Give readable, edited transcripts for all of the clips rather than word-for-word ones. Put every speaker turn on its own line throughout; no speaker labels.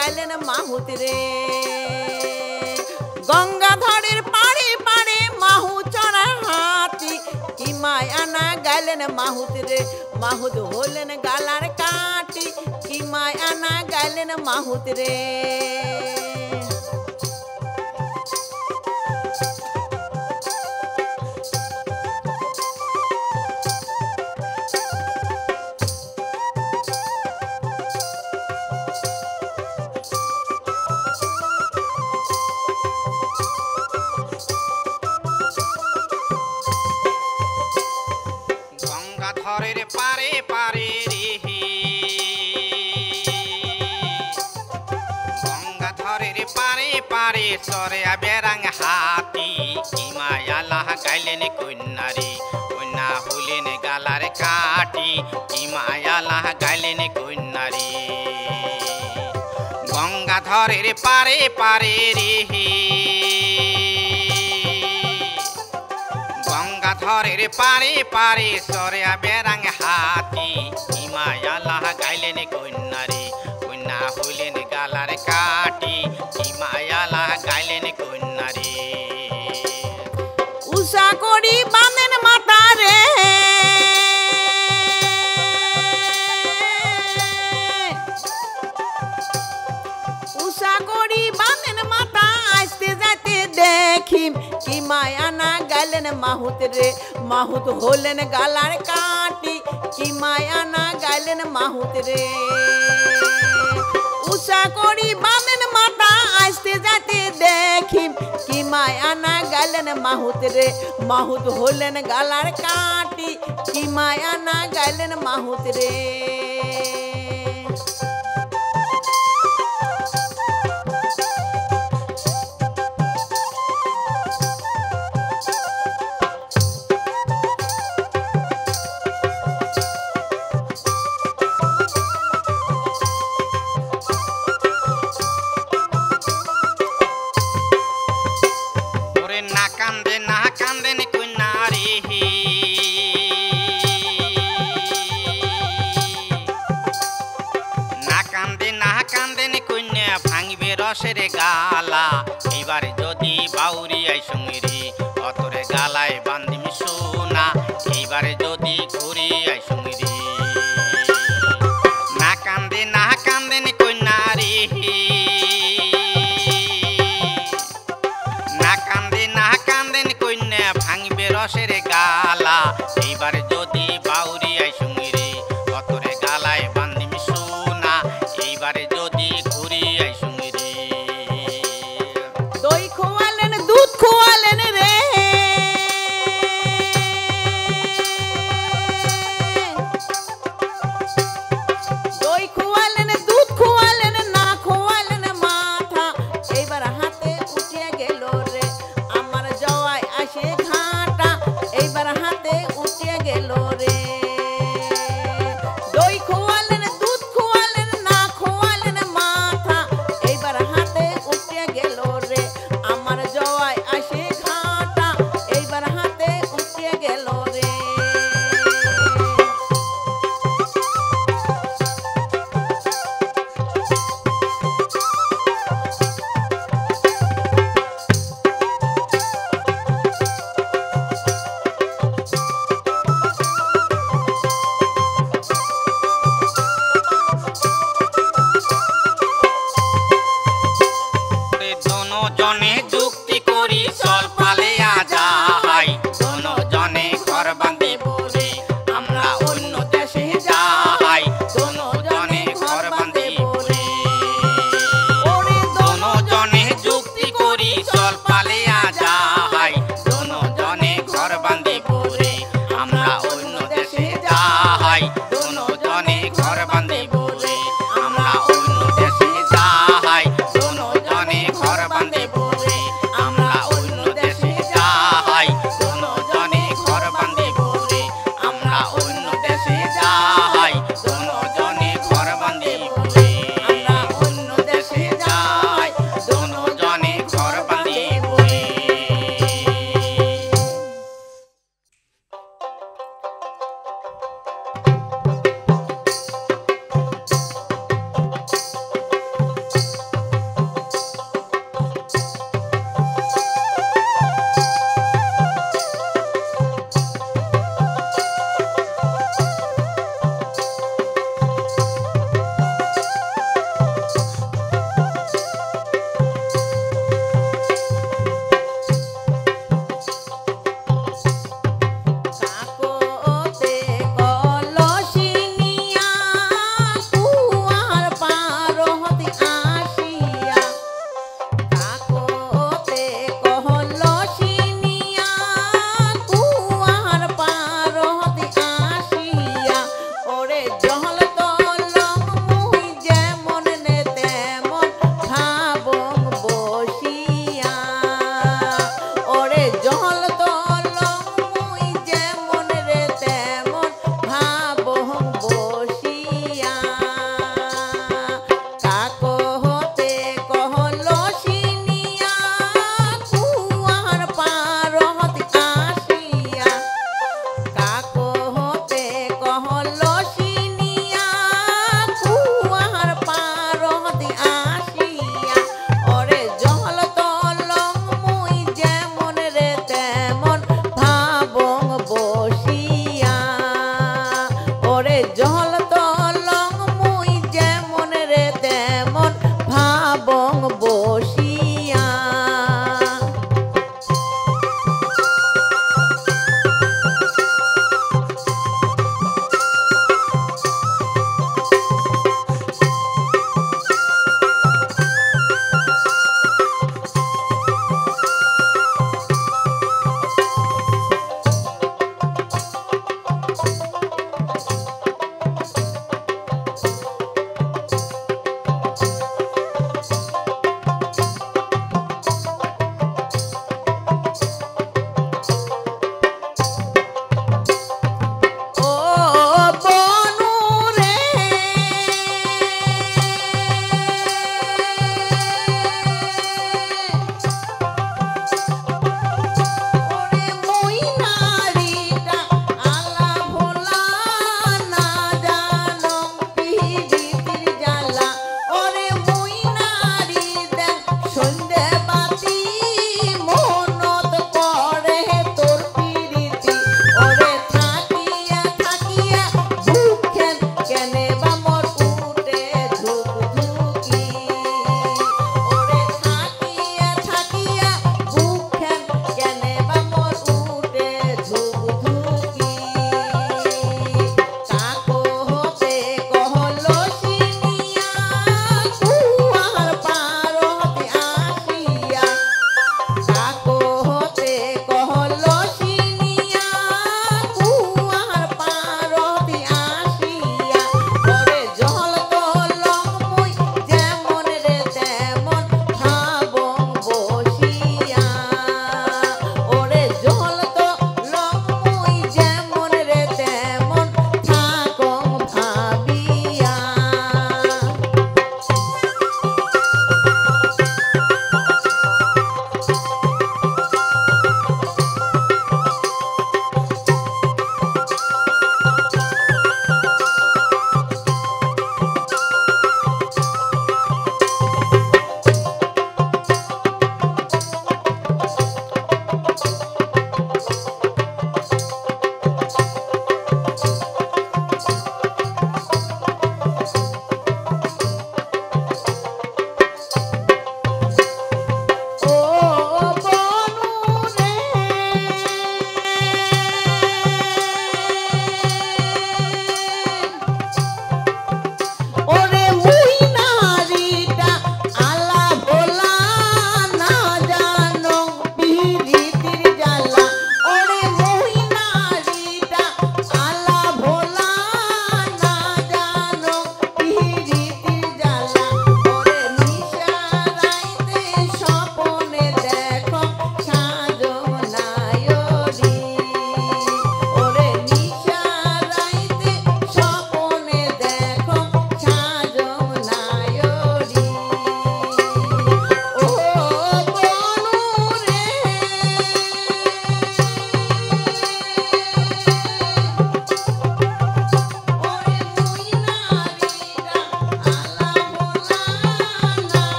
গাইলেন মাহুত রে। গঙ্গাধরের পাড়ে পাড়ে মাহু চড়া হাতি, কি মায়া না গাইলেন মাহুত রে। মাহুত হলেন গালার কাটি, কি মায়া না গাইলেন মাহুত রে।
গঙ্গাধরের পারে পারে রে, গঙ্গাধরের পারে পারে সরে বেরাং হাতি, কি মায়ালা গাইলেন কন্যারে। কন্যা হলেন গালার কাটি, কি মায়ালা গাইলেন কন্যারে। গঙ্গাধরের পারে পারে রে, গঙ্গাধরের পারে পারে সরে বেরাং হাতি, কি মায়ালা গাইলেন কন্যারে। কন্যা হইলেন গালার কাটি, কি মায়ালা গাইলেন কন্যারে।
উষা করি বাঁধেন মাতা রে, উষা করি বাঁধেন মাতা, আসতে যাইতে দেখিম, কি মায়া না গাইলেন মাহুত রে। মাহুত হলেন গালার কাটি, কি মায়া না গাইলেন মাহুত রে। উষা করি বাঁধেন মাতা, আসতে যাইতে দেখিম, কি মায়া না গাইলেন মাহুত রে। মাহুত হলেন গালার কাটি, কি মায়া না গাইলেন মাহুত রে।
না কান্দে না কান্দেন কন্যারে, না কান্দে না কান্দেন কন্যা, ভাঙবে রসের গালা। এইবার যদি বাউরি আই সঙ্গেরে, অতরে গালায় বান্দিম সোনা। এইবার যদি ঘুরে আই সঙ্গেরে, না কান্দে না কান্দেন কন্যারে, না কান্দে না কান্দেন কন্যা, ভাঙবে রসের গালা। এইবার যদি বাউরি আই সঙ্গেরে, অতরে গালায় বান্দিম সোনা। এইবার যদি ঘুরি আই সঙ্গেরে।
দই খোয়ালেন দুধ খোয়ালেন রে, দই খোয়ালেন দুধ খোয়ালেন, না খোয়ালেন মাথা। এইবার হাতে উঠিয়া গেল রে আমার জওয়াই আসে ঘাটা, এইবার হাতে উঠিয়া গেল রে। দই খোয়ালেন দুধ খোয়ালেন, না খোয়ালেন মাথা। এইবার হাতে উঠিয়া গেল রে আমার জওয়াই আসে ঘাটা, এইবার হাতে উঠিয়া গেল রে।
দোনো জনে যুক্তি করি চল পালিয়া যাই, দোনো জনে ঘর বাঁধিব রে আমরা অন্য দেশে যাই। দোনো জনে ঘর বাঁধিব রে, দোনো জনে যুক্তি করি চল পালিয়া যাই। দোনো জনে ঘর বাঁধিব রে আমরা অন্য দেশে যাই। দোনো জনে ঘর বাঁধিব রে আমরা অন্য দেশে যাই। দোনো জনে ঘর বাঁধিব রে।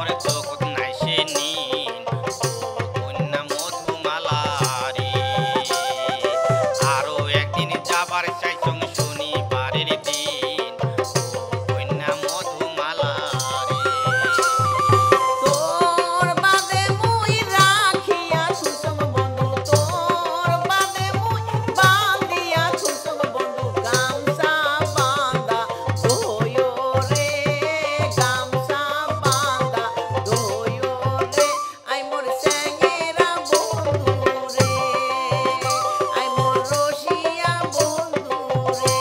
মোর চোখত নাই সে নিন ও কন্যা মধুমালা রে আরো একদিন যাবার চাইছং শনিবারের দিন ও কন্যা মধুমালা রে
তোর বাদে মুই রাখিয়া সুসম বন্ধু তোর বাদে মুই বান্ধিয়া সুসম বন্ধু গামছা বাঁধা দোয়ো রে গামছা বাঁধা দোয়ো রে আই মোর স্যাঙেরা বন্ধু রে আই মোর রসিয়া বন্ধু রে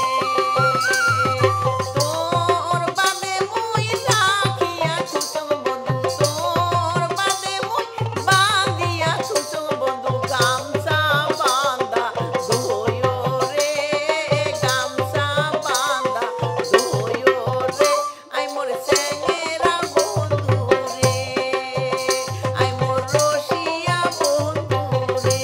তোর বাদে মুই রাখিয়া সুসম বন্ধু তোর বাদে মুই বাঁধিয়া সুসম বন্ধু গামছা বাঁধা দোয়ো রে গামছা বাঁধা দোয়ো রে আই মোর স্যাঙেরা বন্ধু রে আই মোর রসিয়া বন্ধু রে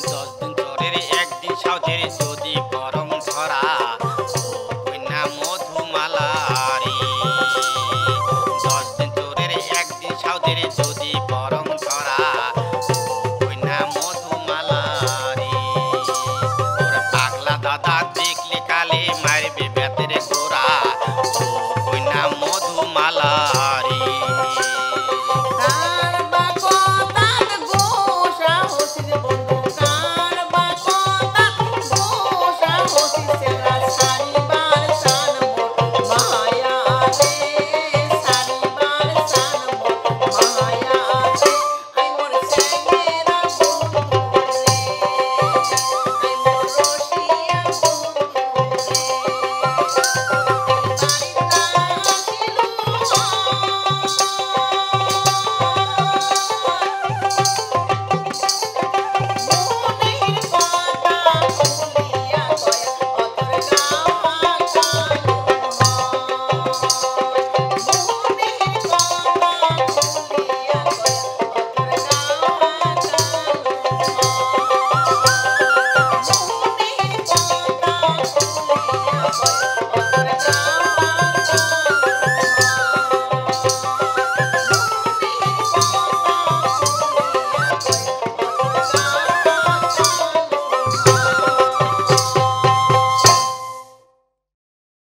দশ দিন চরের একদিন সাউদের যদি গরম ধরা ও কন্যা মধুমালা রে দশ দিন চরের একদিন সাউদের যদি গরম ধরা ও কন্যা মধুমালা রে ওরা পাগলা দাদা দেখলে কালে মারবে বেতের গোরা ও কন্যা মধুমালা রে
কার বা কথাত গোসা হসির বন্ধু কার বা কথাত গোসা হসির সেরা সারিবার সান মোর মায়া রে সারিবার সান মোর মায়া রে আই মোর স্যাঙেরা বন্ধু রে আই মোর রসিয়া বন্ধু রে Bye.